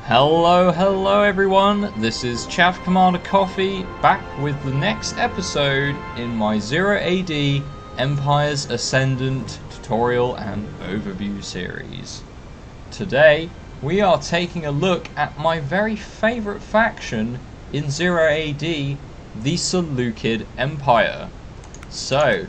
Hello everyone, this is Chaff Commander Coffee, back with the next episode in my 0 AD Empire's Ascendant tutorial and overview series. Today, we are taking a look at my very favourite faction in 0 AD, the Seleucid Empire. So,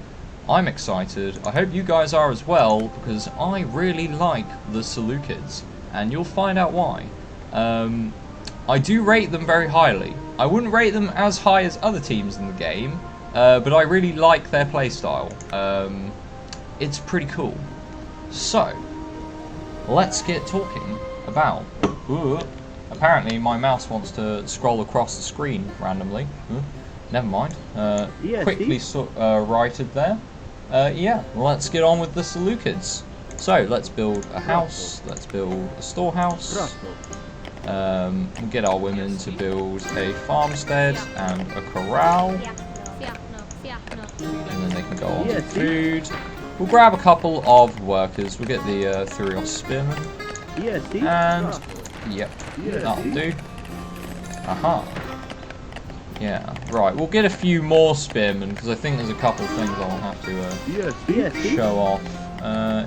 I'm excited, I hope you guys are as well, because I really like the Seleucids, and you'll find out why. I do rate them very highly. I wouldn't rate them as high as other teams in the game, but I really like their playstyle. It's pretty cool. So, let's get talking about... Ooh, apparently my mouse wants to scroll across the screen randomly. Never mind. Quickly righted there. Yeah, let's get on with the Seleucids. So, let's build a house, let's build a storehouse. We'll get our women to build a farmstead and a corral, and then they can go on to food. We'll grab a couple of workers. We'll get the Thurios spearmen, and yep, that'll do. Aha. Yeah, right. We'll get a few more spearmen because I think there's a couple of things I'll have to show off.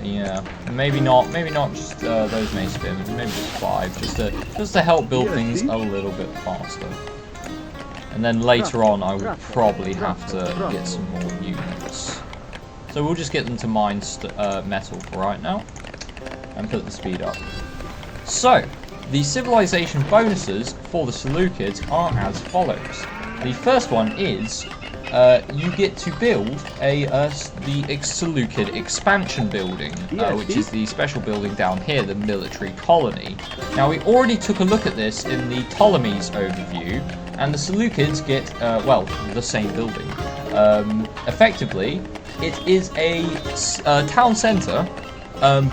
Yeah, maybe not just those main spearmen, maybe just 5, just to help build things a little bit faster. And then later on I will probably have to get some more units. So we'll just get them to mine metal for right now, and put the speed up. So, the civilization bonuses for the Seleucids are as follows. The first one is you get to build the Seleucid expansion building, which is the special building down here, the military colony. Now, we already took a look at this in the Ptolemies overview, and the Seleucids get, well, the same building. Effectively, it is a town centre,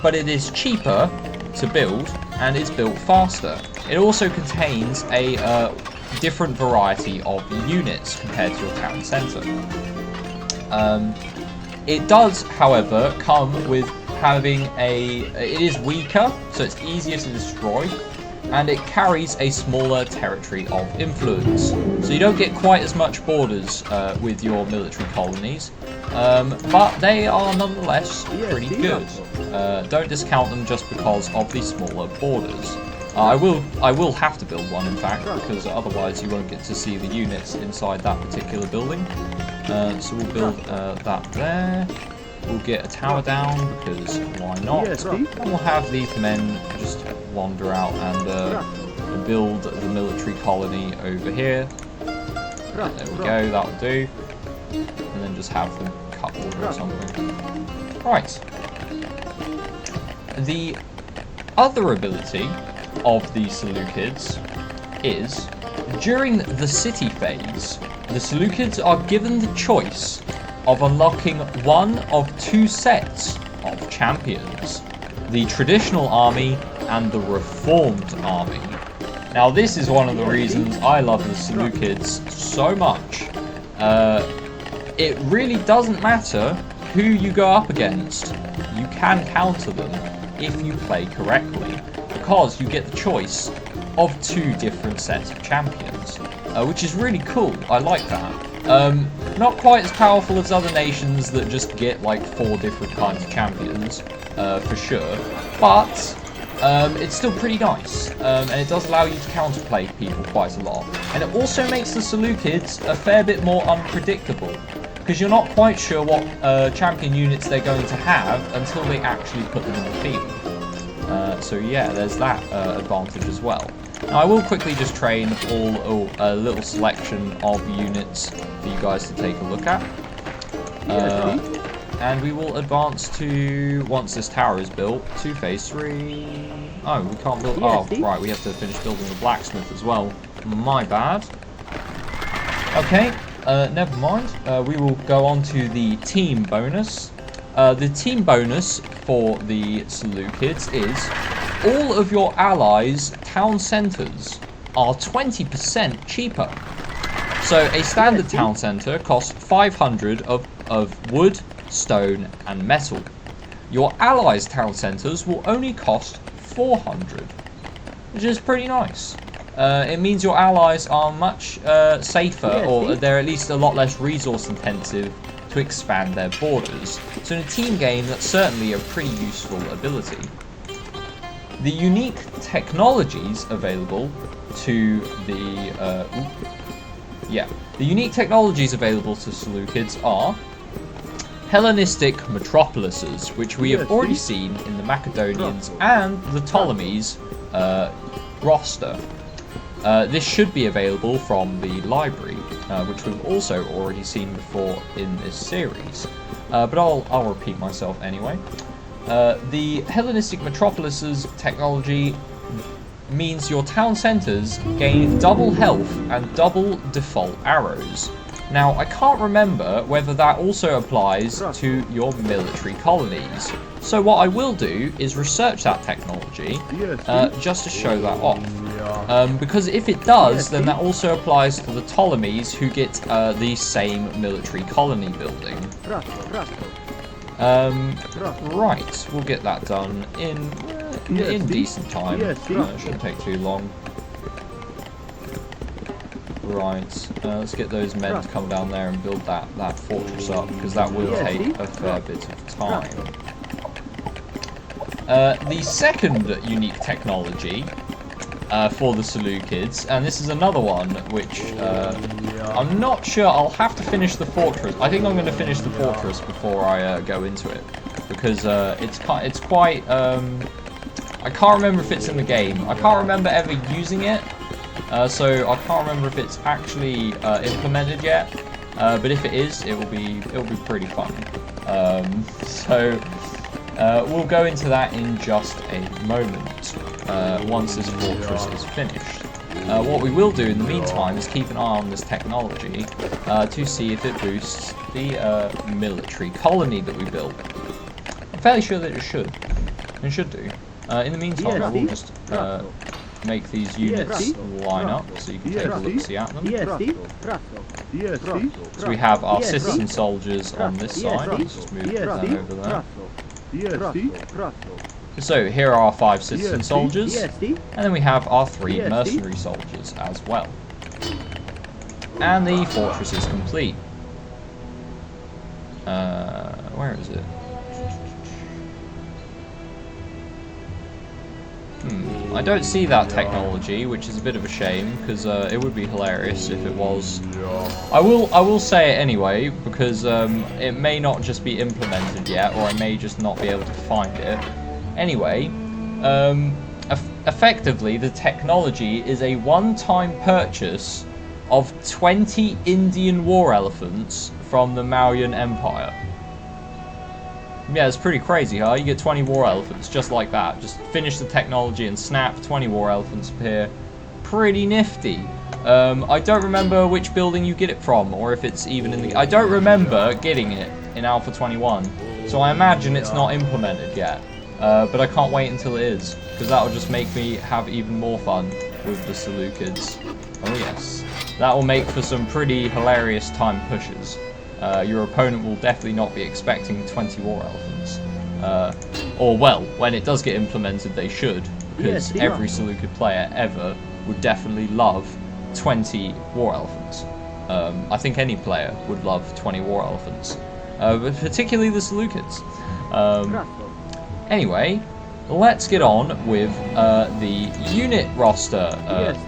but it is cheaper to build, and it's built faster. It also contains a different variety of units compared to your town centre. It does, however, come with having it is weaker, so it's easier to destroy, and it carries a smaller territory of influence. So you don't get quite as much borders with your military colonies, but they are nonetheless pretty good. Don't discount them just because of the smaller borders. I will have to build one, in fact, because otherwise you won't get to see the units inside that particular building. So we'll build that there. We'll get a tower down, because why not? And we'll have these men just wander out and build the military colony over here. There we go, that'll do. And then just have them coupled or something. Right. The other ability of the Seleucids is, during the city phase, the Seleucids are given the choice of unlocking one of 2 sets of champions, the traditional army and the reformed army. Now, this is one of the reasons I love the Seleucids so much. It really doesn't matter who you go up against, you can counter them if you play correctly, because you get the choice of 2 different sets of champions, which is really cool. I like that. Not quite as powerful as other nations that just get like 4 different kinds of champions, for sure, but it's still pretty nice, and it does allow you to counterplay people quite a lot. And it also makes the Seleucids a fair bit more unpredictable, because you're not quite sure what champion units they're going to have until they actually put them in the field. So yeah, there's that advantage as well. Now, I will quickly just train a little selection of units for you guys to take a look at. And we will advance to, once this tower is built, to phase 3. Oh, we can't build... Oh, right, we have to finish building the blacksmith as well. My bad. Okay, never mind. We will go on to the team bonus. The team bonus for the Seleucids is all of your allies' town centres are 20% cheaper. So a standard town centre costs 500 of wood, stone and metal. Your allies' town centres will only cost 400. which is pretty nice. It means your allies are much safer, or they're at least a lot less resource intensive to expand their borders. So in a team game, that's certainly a pretty useful ability. The unique technologies available to the unique technologies available to Seleucids are Hellenistic metropolises, which we have already seen in the Macedonians and the Ptolemies roster. This should be available from the library, which we've also already seen before in this series. But I'll repeat myself anyway. The Hellenistic metropolises technology means your town centres gain double health and double default arrows. Now, I can't remember whether that also applies to your military colonies. So what I will do is research that technology just to show that off. Because if it does, then that also applies to the Ptolemies, who get the same military colony building. Right, we'll get that done in decent time. It shouldn't take too long. Right, let's get those men to come down there and build that fortress up, because that will take a fair bit of time. The second unique technology for the Seleucids, and this is another one which I'm not sure. I'll have to finish the fortress. I think I'm going to finish the fortress before I go into it, because it's quite. I can't remember if it's in the game. I can't remember ever using it. So I can't remember if it's actually implemented yet, but if it is, it'll be pretty fun. We'll go into that in just a moment once this fortress is finished. What we will do in the meantime is keep an eye on this technology to see if it boosts the military colony that we built. I'm fairly sure that it should. It should do. In the meantime, I will just make these units line up so you can take a look-see at them. So we have our citizen soldiers on this side. Let's just move them over there. So here are our 5 citizen soldiers, and then we have our 3 mercenary soldiers as well. And the fortress is complete. Where is it? I don't see that technology, which is a bit of a shame, because it would be hilarious if it was. I will say it anyway, because it may not just be implemented yet, or I may just not be able to find it. Anyway, effectively, the technology is a one-time purchase of 20 Indian war elephants from the Mauryan Empire. Yeah, it's pretty crazy, huh? You get 20 war elephants just like that. Just finish the technology and snap, 20 war elephants appear. Pretty nifty. I don't remember which building you get it from, or if it's even in the... I don't remember getting it in Alpha 21, so I imagine it's not implemented yet. But I can't wait until it is, because that will just make me have even more fun with the Seleucids. Oh yes. That will make for some pretty hilarious time pushes. Your opponent will definitely not be expecting 20 war elephants. Or, well, when it does get implemented, they should, because every Seleucid player ever would definitely love 20 war elephants. I think any player would love 20 war elephants, but particularly the Seleucids. Anyway, let's get on with the unit roster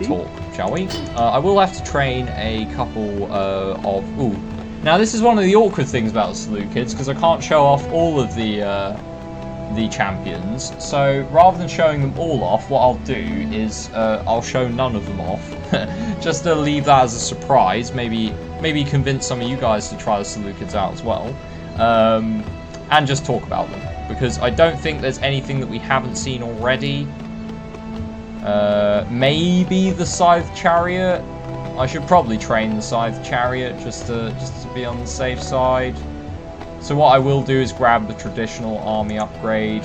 talk, shall we? I will have to train a couple of... Ooh. Now, this is one of the awkward things about Seleucids, because I can't show off all of the champions. So, rather than showing them all off, what I'll do is I'll show none of them off, just to leave that as a surprise. Maybe convince some of you guys to try the Seleucids out as well, and just talk about them, because I don't think there's anything that we haven't seen already. Maybe the Scythe Chariot. I should probably train the Scythe Chariot just to be on the safe side. So what I will do is grab the traditional army upgrade,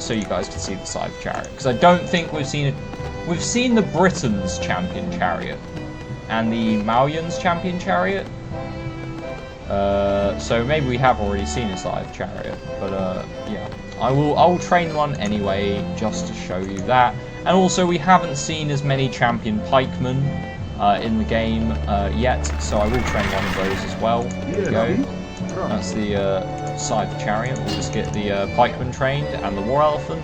so you guys can see the Scythe Chariot, because I don't think we've seen it. We've seen the Britons Champion Chariot and the Mauians Champion Chariot. So maybe we have already seen a Scythe Chariot, but yeah, I'll train one anyway, just to show you that. And also, we haven't seen as many champion pikemen in the game yet, so I will train one of those as well. There we go. That's the scythe chariot. We'll just get the pikeman trained and the war elephant.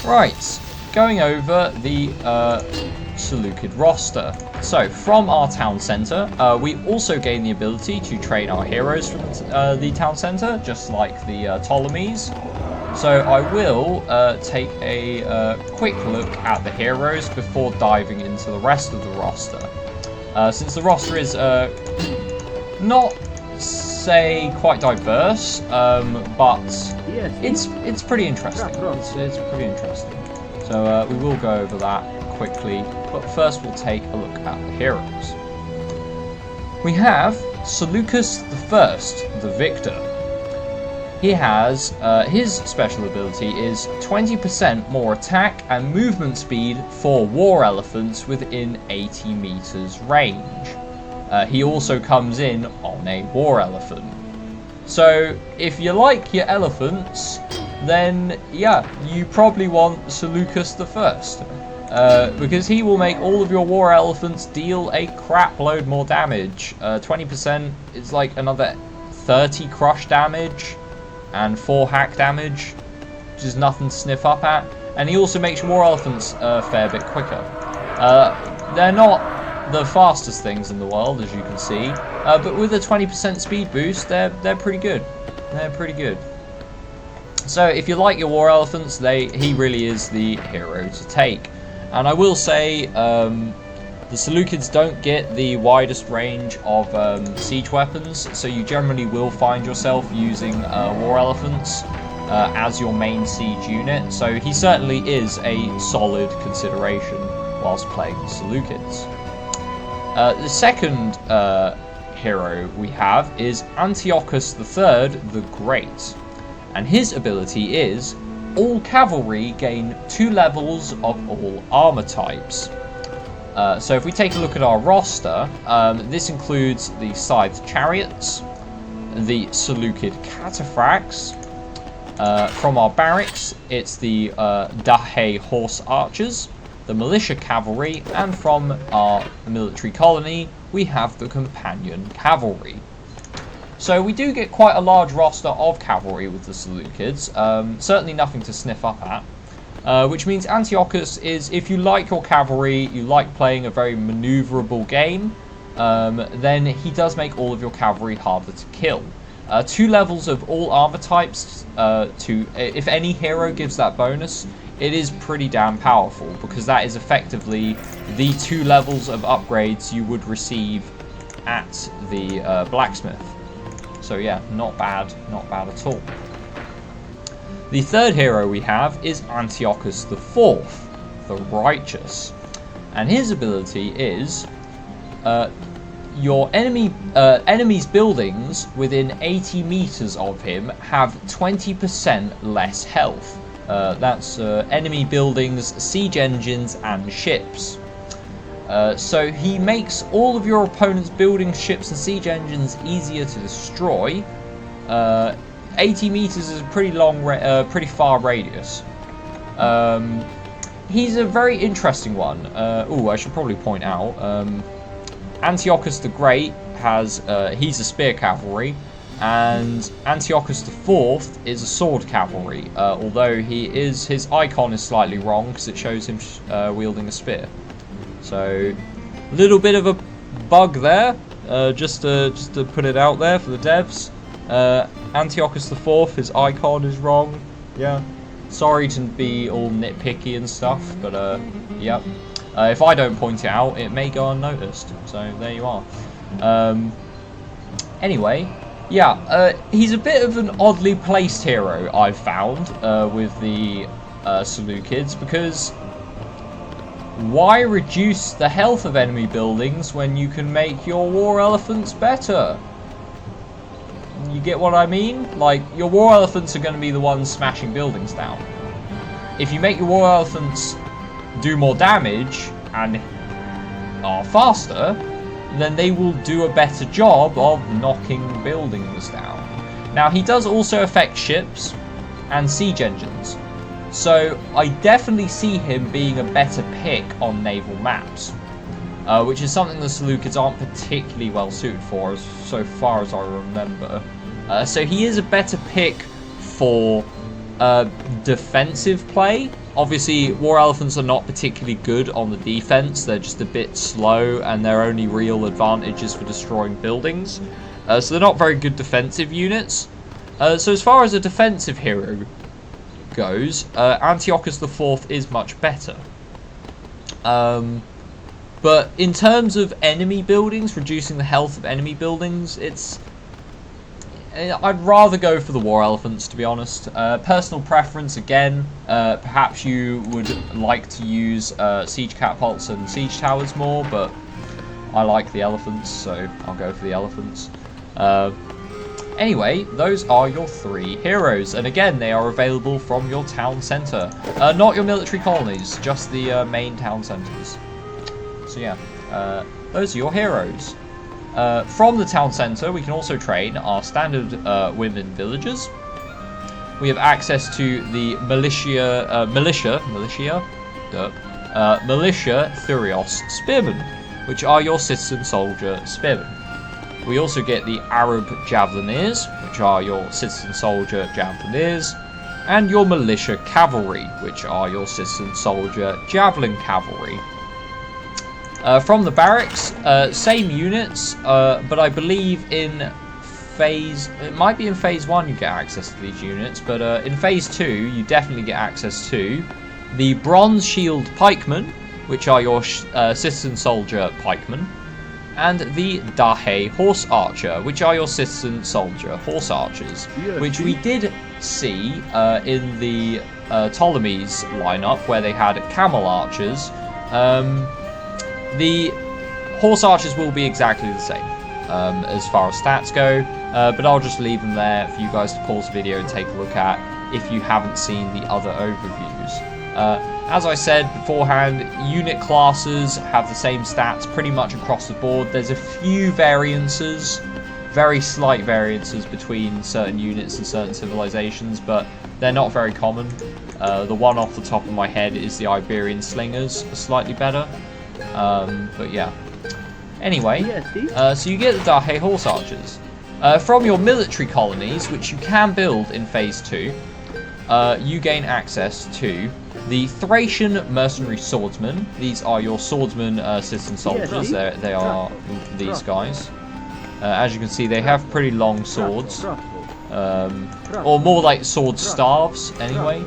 Right, going over the Seleucid roster. So, from our town centre, we also gain the ability to train our heroes from the town centre, just like the Ptolemies. So I will take a quick look at the heroes before diving into the rest of the roster. Since the roster is not, say, quite diverse, but it's pretty interesting. It's pretty interesting. So we will go over that quickly, but first we'll take a look at the heroes. We have Seleucus I, the Victor. He has, his special ability is 20% more attack and movement speed for war elephants within 80 meters range. He also comes in on a war elephant. So, if you like your elephants, then yeah, you probably want Seleucus I. Because he will make all of your war elephants deal a crap load more damage. 20% is like another 30 crush damage and 4 hack damage, which is nothing to sniff up at. And he also makes your war elephants a fair bit quicker. They're not the fastest things in the world, as you can see, but with a 20% speed boost, they're pretty good. They're pretty good. So if you like your war elephants, he really is the hero to take. And I will say, the Seleucids don't get the widest range of siege weapons, so you generally will find yourself using war elephants as your main siege unit. So he certainly is a solid consideration whilst playing the Seleucids. The second hero we have is Antiochus III the Great, and his ability is all cavalry gain 2 levels of all armor types. So if we take a look at our roster, this includes the scythed chariots, the Seleucid cataphracts. From our barracks, it's the Dahe horse archers, the militia cavalry, and from our military colony, we have the companion cavalry. So we do get quite a large roster of cavalry with the Seleucids, certainly nothing to sniff up at. Which means Antiochus is, if you like your cavalry, you like playing a very maneuverable game, then he does make all of your cavalry harder to kill. 2 levels of all armor types, if any hero gives that bonus, it is pretty damn powerful, because that is effectively the 2 levels of upgrades you would receive at the blacksmith. So yeah, not bad at all. The third hero we have is Antiochus IV, the Righteous, and his ability is your enemy's buildings within 80 meters of him have 20% less health. That's enemy buildings, siege engines, and ships. So he makes all of your opponent's buildings, ships, and siege engines easier to destroy. 80 meters is a pretty long, pretty far radius. He's a very interesting one. I should probably point out, Antiochus the Great has, he's a spear cavalry, and Antiochus IV is a sword cavalry, although his icon is slightly wrong because it shows him wielding a spear. So, a little bit of a bug there, just to put it out there for the devs. Antiochus IV, his icon is wrong. Yeah, sorry to be all nitpicky and stuff, but yep. If I don't point it out, it may go unnoticed. So there you are. Anyway, yeah, he's a bit of an oddly placed hero, I've found, with the Seleucids, because why reduce the health of enemy buildings when you can make your war elephants better? You get what I mean? Like, your war elephants are going to be the ones smashing buildings down. If you make your war elephants do more damage and are faster, then they will do a better job of knocking buildings down. Now, he does also affect ships and siege engines, so I definitely see him being a better pick on naval maps, which is something the Seleucids aren't particularly well suited for, so far as I remember. So he is a better pick for defensive play. Obviously, war elephants are not particularly good on the defense. They're just a bit slow, and their only real advantage is for destroying buildings. So they're not very good defensive units. So as far as a defensive hero goes, Antiochus IV is much better. But in terms of enemy buildings, reducing the health of enemy buildings, I'd rather go for the war elephants, to be honest. Personal preference, again, perhaps you would like to use siege catapults and siege towers more, but I like the elephants, so I'll go for the elephants. Anyway, those are your 3 heroes, and again, they are available from your town centre. Not your military colonies, just the main town centres. So yeah, those are your heroes. From the town centre, we can also train our standard women villagers. We have access to the militia Thurios spearmen, which are your citizen soldier spearmen. We also get the Arab javeliniers, which are your citizen soldier javeliniers, and your militia cavalry, which are your citizen soldier javelin cavalry. From the barracks, same units, but I believe in it might be in phase 1 you get access to these units, but in phase 2 you definitely get access to the bronze shield pikemen, which are your citizen soldier pikemen, and the Dahe horse archer, which are your citizen soldier horse archers, which we did see in the Ptolemies lineup where they had camel archers. The horse archers will be exactly the same as far as stats go, but I'll just leave them there for you guys to pause the video and take a look at if you haven't seen the other overviews. As I said beforehand, unit classes have the same stats pretty much across the board. There's a few variances, very slight variances between certain units and certain civilizations, but they're not very common. The one off the top of my head is the Iberian slingers, slightly better. But yeah. Anyway, so you get the Dahe horse archers. From your military colonies, which you can build in phase 2, you gain access to the Thracian mercenary swordsmen. These are your swordsman citizen soldiers. They are these guys. As you can see, they have pretty long swords, or more like sword staves anyway.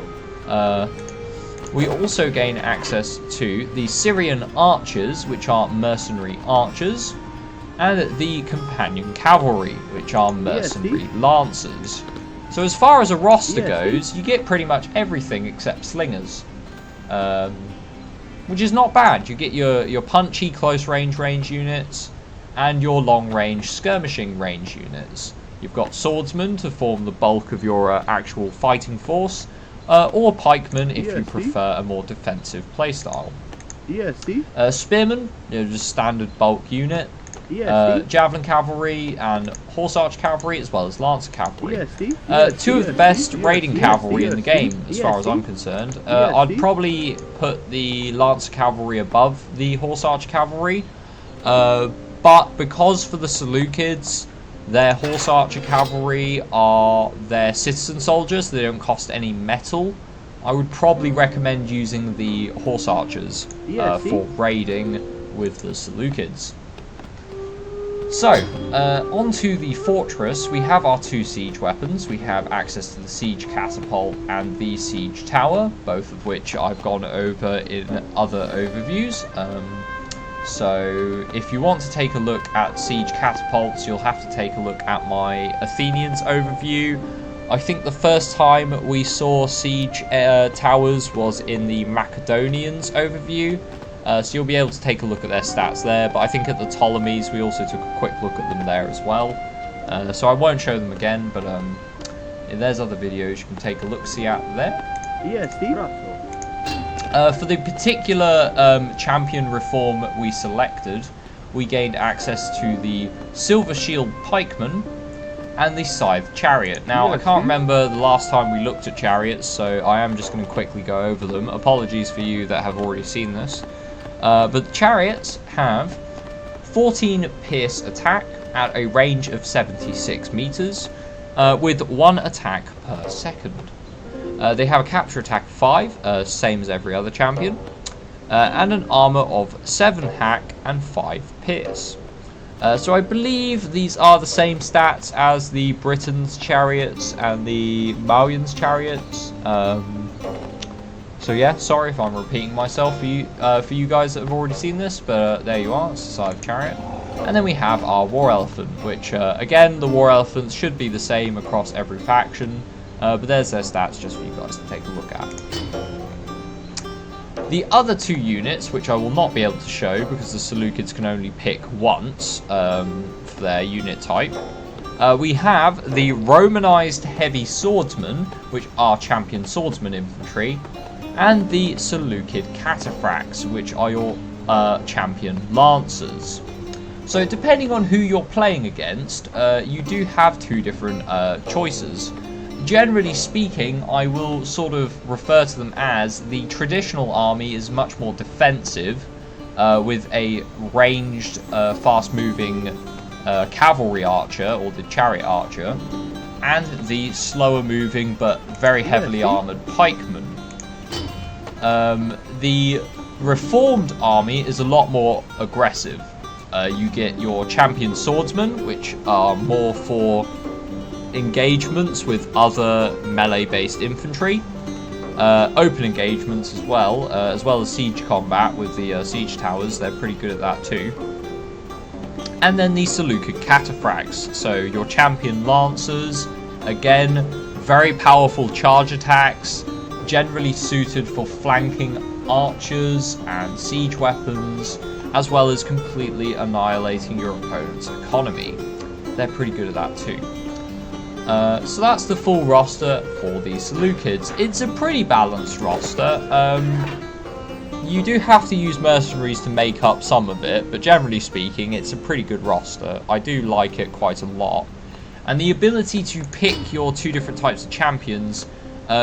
We also gain access to the Syrian archers, which are mercenary archers, and the companion cavalry, which are mercenary lancers. So as far as a roster goes, you get pretty much everything except slingers, which is not bad. You get your punchy close range units and your long range skirmishing range units. You've got swordsmen to form the bulk of your actual fighting force, or pikemen if you prefer a more defensive playstyle. Spearmen, just standard bulk unit. Javelin cavalry and horse arch cavalry, as well as lancer cavalry. Two of the best raiding cavalry in the game, as far as I'm concerned. I'd probably put the lancer cavalry above the horse arch cavalry, but because for the Seleucids, their horse archer cavalry are their citizen soldiers, so they don't cost any metal, I would probably recommend using the horse archers for raiding with the Seleucids. So, onto the fortress. We have our 2 siege weapons. We have access to the siege catapult and the siege tower, both of which I've gone over in other overviews. So if you want to take a look at siege catapults, you'll have to take a look at my Athenians overview. I think the first time we saw siege towers was in the Macedonians overview. So you'll be able to take a look at their stats there, but I think at the Ptolemies we also took a quick look at them there as well. So I won't show them again, but there's other videos you can take a look-see at there. For the particular champion reform we selected, we gained access to the Silver Shield Pikemen and the Scythe Chariot. Now, I can't remember the last time we looked at chariots, so I am just going to quickly go over them. Apologies for you that have already seen this. But the chariots have 14 pierce attack at a range of 76 meters, with 1 attack per second. They have a capture attack of 5, same as every other champion, and an armor of 7 hack and 5 pierce. So I believe these are the same stats as the Britons' chariots and the Malians' chariots. So yeah, sorry if I'm repeating myself for you guys that have already seen this, but there you are, it's the Scythe Chariot. And then we have our War Elephant, which again, the War Elephants should be the same across every faction, but there's their stats just for you guys to take a look at. The other 2 units, which I will not be able to show because the Seleucids can only pick once for their unit type, we have the Romanized Heavy Swordsmen, which are champion swordsman infantry, and the Seleucid Cataphracts, which are your champion lancers. So depending on who you're playing against, you do have 2 different choices. Generally speaking, I will sort of refer to them as the traditional army is much more defensive, with a ranged, fast-moving cavalry archer, or the chariot archer, and the slower-moving but very heavily armoured pikemen. The reformed army is a lot more aggressive. You get your champion swordsmen, which are more for engagements with other melee-based infantry, open engagements as well as siege combat with the siege towers. They're pretty good at that too. And then the Seleucid Cataphracts, so your champion lancers, again, very powerful charge attacks, generally suited for flanking archers and siege weapons, as well as completely annihilating your opponent's economy. They're pretty good at that too. So that's the full roster for the Seleucids. It's a pretty balanced roster. You do have to use mercenaries to make up some of it, but generally speaking, it's a pretty good roster. I do like it quite a lot. And the ability to pick your 2 different types of champions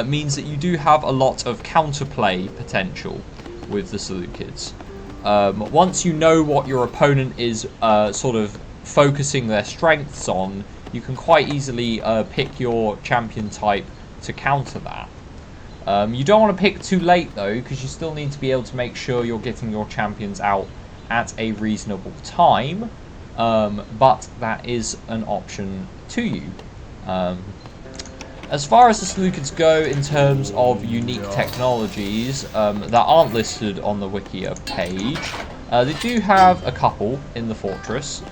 means that you do have a lot of counterplay potential with the Seleucids. Once you know what your opponent is sort of focusing their strengths on, you can quite easily pick your champion type to counter that. You don't want to pick too late though, because you still need to be able to make sure you're getting your champions out at a reasonable time, but that is an option to you. As far as the Seleucids go in terms of unique technologies that aren't listed on the Wikia page, they do have a couple in the fortress.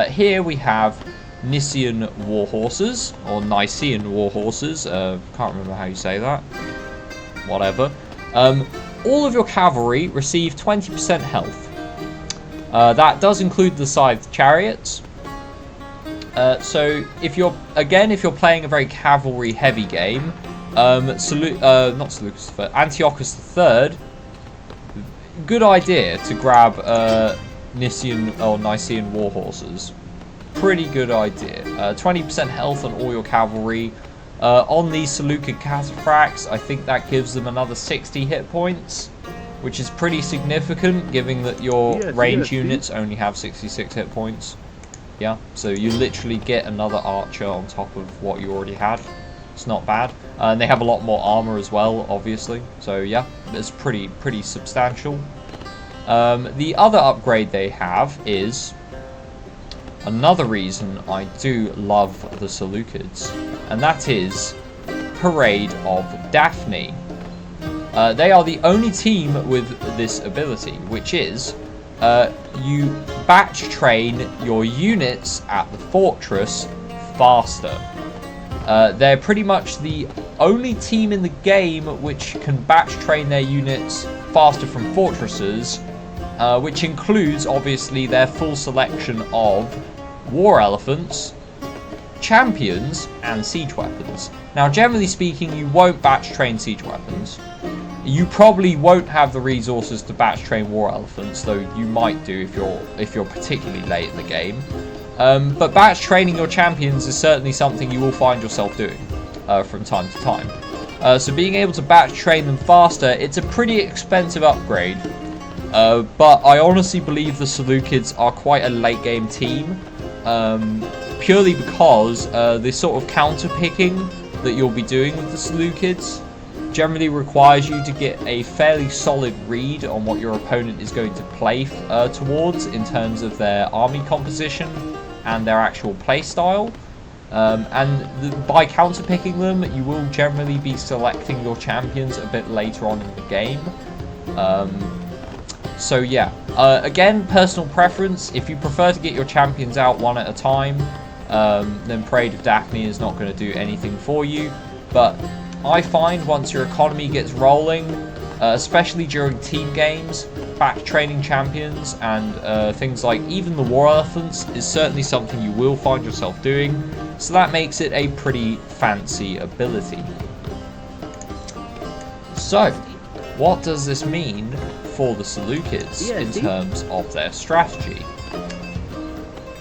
Here we have Nicean warhorses, or Nicean warhorses, can't remember how you say that, whatever. All of your cavalry receive 20% health. That does include the Scythe chariots. So if you're playing a very cavalry heavy game, not Seleucus III, Antiochus III, good idea to grab Nicean warhorses. Pretty good idea. 20% health on all your cavalry. On the Seleucid Cataphracts, I think that gives them another 60 hit points, which is pretty significant, given that your range units only have 66 hit points. Yeah, so you literally get another archer on top of what you already had. It's not bad. And they have a lot more armor as well, obviously. So yeah, it's pretty substantial. The other upgrade they have is another reason I do love the Seleucids, and that is Parade of Daphne. They are the only team with this ability, which is you batch train your units at the fortress faster. They're pretty much the only team in the game which can batch train their units faster from fortresses, which includes obviously their full selection of war elephants, champions, and siege weapons. Now, generally speaking, you won't batch train siege weapons. You probably won't have the resources to batch train war elephants, though you might do if you're particularly late in the game. But batch training your champions is certainly something you will find yourself doing from time to time. So being able to batch train them faster, it's a pretty expensive upgrade. But I honestly believe the Seleucids are quite a late game team. Purely because the sort of counter picking that you'll be doing with the Seleucids generally requires you to get a fairly solid read on what your opponent is going to play towards in terms of their army composition and their actual play style. By counterpicking them, you will generally be selecting your champions a bit later on in the game. So yeah, again, personal preference. If you prefer to get your champions out one at a time, then Parade of Daphne is not going to do anything for you. But I find once your economy gets rolling, especially during team games, back training champions and things like even the War Elephants is certainly something you will find yourself doing. So that makes it a pretty fancy ability. So, what does this mean for the Seleucids in terms of their strategy?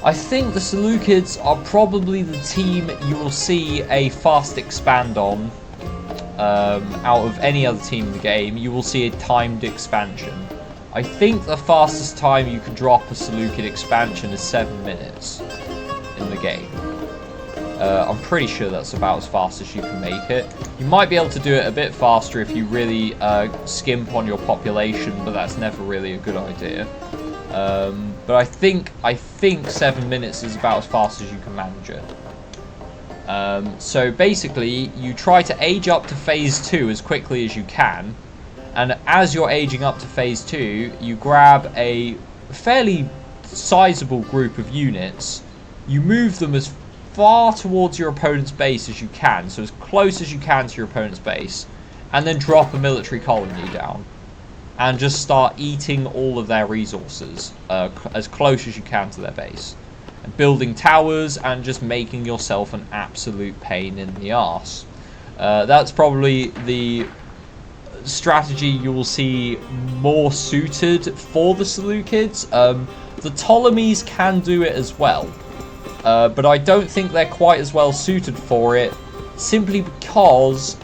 I think the Seleucids are probably the team you will see a fast expand on. Out of any other team in the game, you will see a timed expansion. I think the fastest time you can drop a Seleucid expansion is 7 minutes in the game. I'm pretty sure that's about as fast as you can make it. You might be able to do it a bit faster if you really skimp on your population, but that's never really a good idea. But I think 7 minutes is about as fast as you can manage it. So basically, you try to age up to phase 2 as quickly as you can, and as you're aging up to phase 2, you grab a fairly sizable group of units, you move them as far towards your opponent's base as you can, so as close as you can to your opponent's base, and then drop a military colony down, and just start eating all of their resources as close as you can to their base. Building towers and just making yourself an absolute pain in the arse. That's probably the strategy you will see more suited for the Seleucids. The Ptolemies can do it as well, but I don't think they're quite as well suited for it, simply because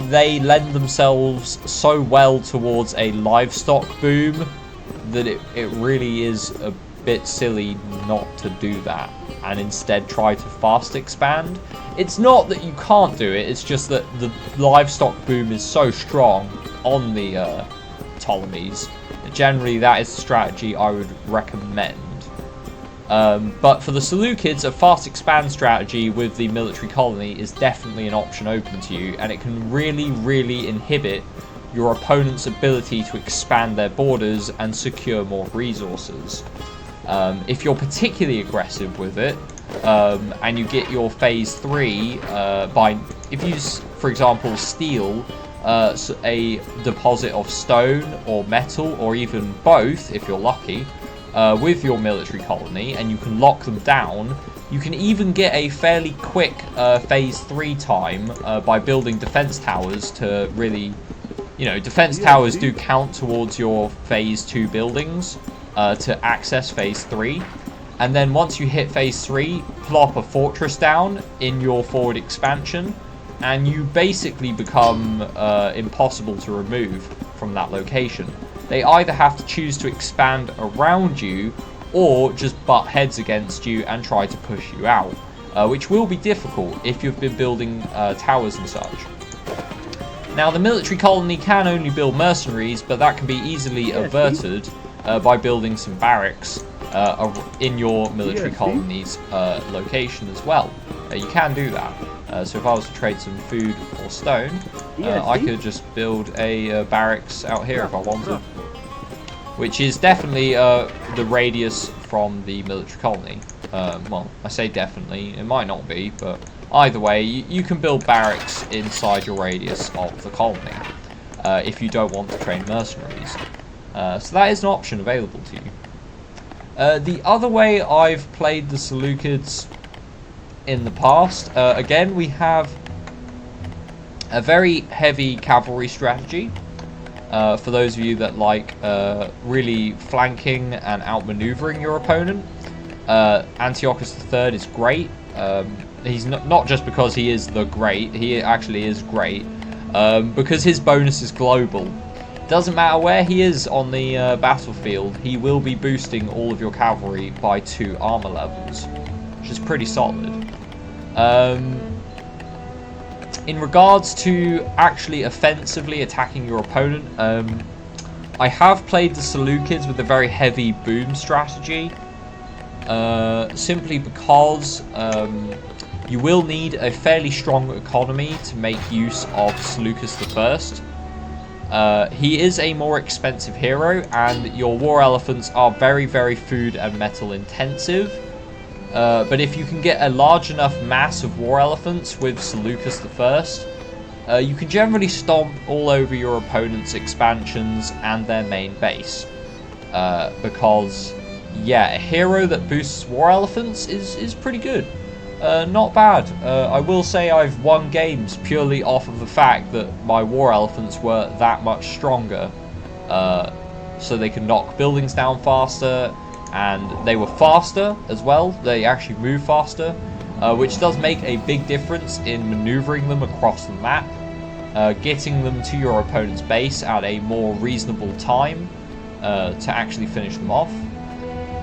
they lend themselves so well towards a livestock boom that it really is a bit silly not to do that and instead try to fast expand. It's not that you can't do it, it's just that the livestock boom is so strong on the Ptolemies that generally that is the strategy I would recommend. But for the Seleucids, a fast expand strategy with the military colony is definitely an option open to you, and it can really inhibit your opponent's ability to expand their borders and secure more resources. If you're particularly aggressive with it, and you get your phase 3 if you, for example, steal a deposit of stone or metal, or even both if you're lucky, with your military colony, and you can lock them down, you can even get a fairly quick phase 3 time by building defense towers to really, defense towers do count towards your phase 2 buildings to access phase 3. And then once you hit phase 3, plop a fortress down in your forward expansion, and you basically become impossible to remove from that location. They either have to choose to expand around you, or just butt heads against you and try to push you out, which will be difficult if you've been building towers and such. Now, the military colony can only build mercenaries, but that can be easily averted by building some barracks in your military colony's location as well. You can do that. So if I was to trade some food or stone, I could just build a barracks out here if I wanted, which is definitely the radius from the military colony. Well, I say definitely, it might not be, but either way, you can build barracks inside your radius of the colony if you don't want to train mercenaries. So that is an option available to you. The other way I've played the Seleucids in the past, again, we have a very heavy cavalry strategy. For those of you that like really flanking and outmaneuvering your opponent, Antiochus III is great. He's not just because he is the great, he actually is great, because his bonus is global. Doesn't matter where he is on the battlefield, he will be boosting all of your cavalry by 2 armor levels, which is pretty solid. In regards to actually offensively attacking your opponent, I have played the Seleucids with a very heavy boom strategy, simply because you will need a fairly strong economy to make use of Seleucus I. He is a more expensive hero, and your war elephants are very, very food and metal intensive. But if you can get a large enough mass of war elephants with Seleucus I, you can generally stomp all over your opponent's expansions and their main base. Because, yeah, a hero that boosts war elephants is pretty good. Not bad. I will say I've won games purely off of the fact that my war elephants were that much stronger. So they can knock buildings down faster, and they were faster as well. They actually move faster, which does make a big difference in maneuvering them across the map, getting them to your opponent's base at a more reasonable time to actually finish them off.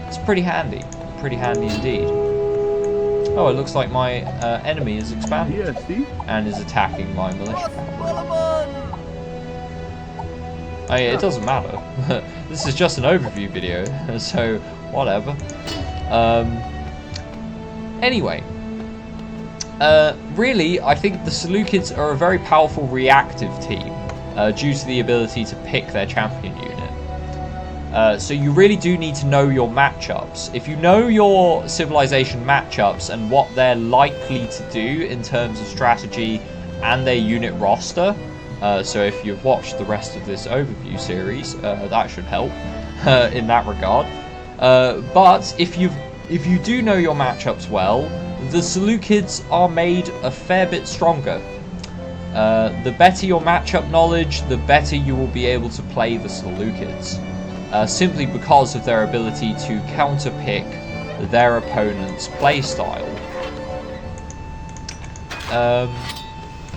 It's pretty handy indeed. Oh, it looks like my enemy is expanding and is attacking my militia cavalry. Oh yeah, it doesn't matter. This is just an overview video, so whatever. Anyway, really, I think the Seleucids are a very powerful reactive team due to the ability to pick their champion unit. So you really do need to know your matchups. If you know your civilization matchups and what they're likely to do in terms of strategy and their unit roster, so if you've watched the rest of this overview series, that should help in that regard. But if you do know your matchups well, the Seleucids are made a fair bit stronger. The better your matchup knowledge, the better you will be able to play the Seleucids. Simply because of their ability to counterpick their opponent's playstyle.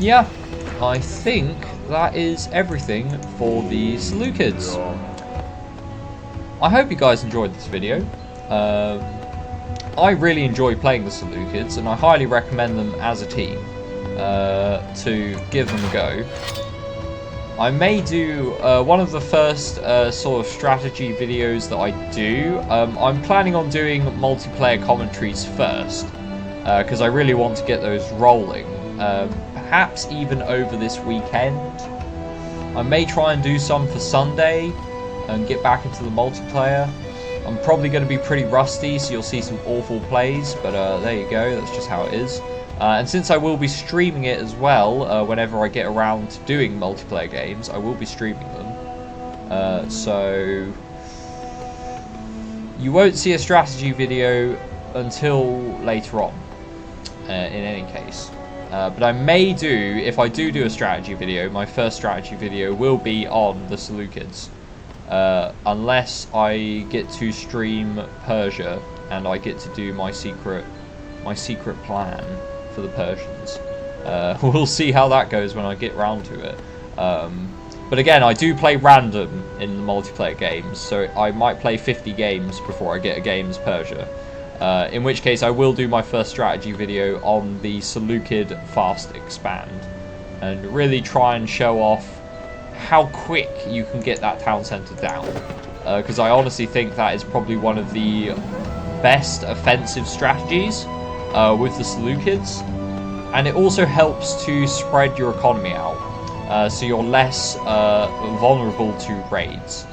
Yeah, I think that is everything for the Seleucids. I hope you guys enjoyed this video. I really enjoy playing the Seleucids, and I highly recommend them as a team to give them a go. I may do one of the first sort of strategy videos that I do. I'm planning on doing multiplayer commentaries first, because I really want to get those rolling. Perhaps even over this weekend. I may try and do some for Sunday and get back into the multiplayer. I'm probably going to be pretty rusty, so you'll see some awful plays, but there you go, that's just how it is. And since I will be streaming it as well, whenever I get around to doing multiplayer games, I will be streaming them. So you won't see a strategy video until later on, in any case. But I may do, if I do a strategy video, my first strategy video will be on the Seleucids. Unless I get to stream Persia and I get to do my secret plan for the Persians. We'll see how that goes when I get round to it. But again, I do play random in the multiplayer games, so I might play 50 games before I get a game as Persia. In which case I will do my first strategy video on the Seleucid fast expand and really try and show off how quick you can get that town centre down, because I honestly think that is probably one of the best offensive strategies with the Seleucids, and it also helps to spread your economy out, so you're less vulnerable to raids.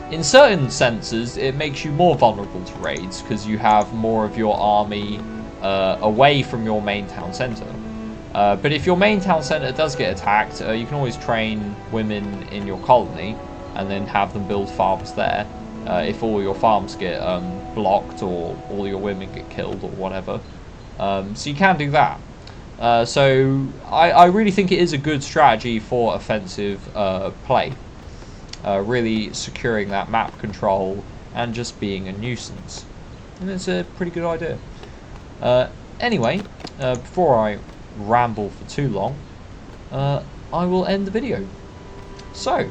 In certain senses, it makes you more vulnerable to raids because you have more of your army away from your main town centre. But if your main town centre does get attacked, you can always train women in your colony and then have them build farms there. If all your farms get blocked or all your women get killed or whatever. So you can do that. So I really think it is a good strategy for offensive play. Really securing that map control and just being a nuisance. and it's a pretty good idea. Anyway, before I ramble for too long, I will end the video. So,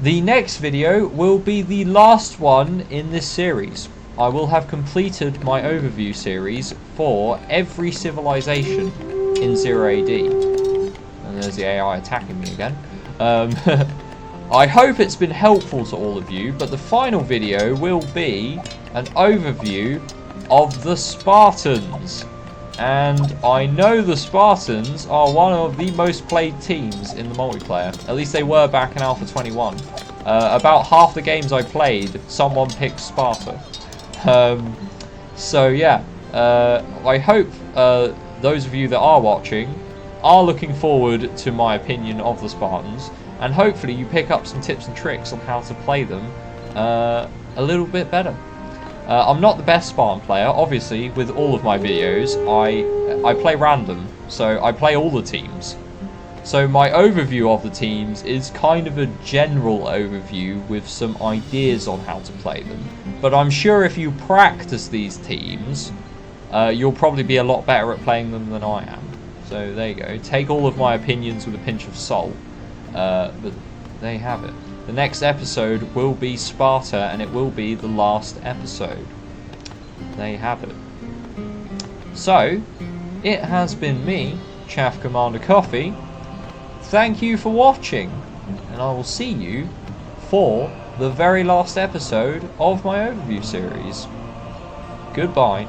the next video will be the last one in this series. I will have completed my overview series for every civilization in 0 AD. And there's the AI attacking me again. I hope it's been helpful to all of you, but the final video will be an overview of the Spartans. And I know the Spartans are one of the most played teams in the multiplayer. At least they were back in Alpha 21. About half the games I played, someone picked Sparta. So yeah, I hope those of you that are watching are looking forward to my opinion of the Spartans. And hopefully you pick up some tips and tricks on how to play them a little bit better. I'm not the best Spartan player, obviously. With all of my videos, I play random, so I play all the teams. So my overview of the teams is kind of a general overview with some ideas on how to play them. But I'm sure if you practice these teams, you'll probably be a lot better at playing them than I am. So there you go. Take all of my opinions with a pinch of salt. But there you have it. The next episode will be Sparta, and it will be the last episode. There you have it. So, it has been me, Chaff Commander Coffee. Thank you for watching, and I will see you for the very last episode of my overview series. Goodbye.